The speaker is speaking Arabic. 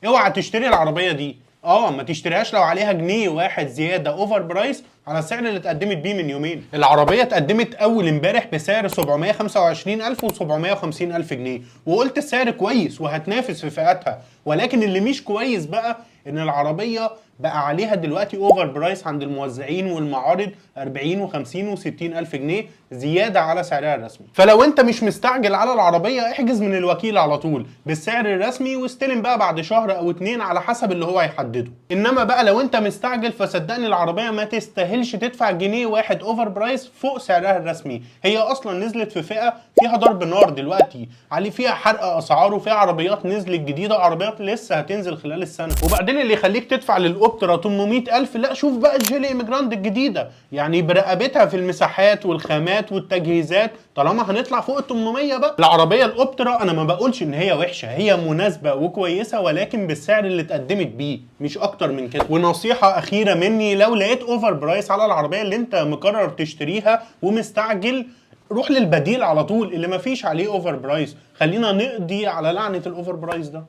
اوعى تشتري العربيه دي. ما تشتريهاش لو عليها جنيه واحد زياده اوفر برايس على السعر اللي اتقدمت بيه من يومين. العربيه اتقدمت اول امبارح بسعر 725,000 و750,000 جنيه، وقلت السعر كويس وهتنافس في فئاتها. ولكن اللي مش كويس بقى ان العربيه بقى عليها دلوقتي اوفر برايس عند الموزعين والمعارض 40 و50 و60 الف جنيه زياده على سعرها الرسمي. فلو انت مش مستعجل على العربيه احجز من الوكيل على طول بالسعر الرسمي واستلم بقى بعد شهر او اتنين على حسب اللي هو هيحدده. انما بقى لو انت مستعجل فصدقني العربيه ما تستاهلش تدفع جنيه واحد اوفر برايس فوق سعرها الرسمي. هي اصلا نزلت في فئه فيها ضرب نار دلوقتي، علي فيها حرق اسعار، وفيها عربيات نزلت جديده وعربيات لسه هتنزل خلال السنه. وبعدين اللي يخليك تدفع للاوبترا 800,000 لا شوف بقى الجيلي ايميجراند الجديده، يعني برقبتها في المساحات والخامات والتجهيزات طالما هنطلع فوق ال 800 بقى. العربيه الاوبترا انا ما بقولش ان هي وحشه، هي مناسبه وكويسه ولكن بالسعر اللي اتقدمت بيه مش اكتر من كده. ونصيحه اخيره مني، لو لقيت اوفر برايس على العربيه اللي انت مقرر تشتريها ومستعجل روح للبديل على طول اللي مفيش عليه اوفر برايس. خلينا نقضي على لعنه الاوفر برايس ده.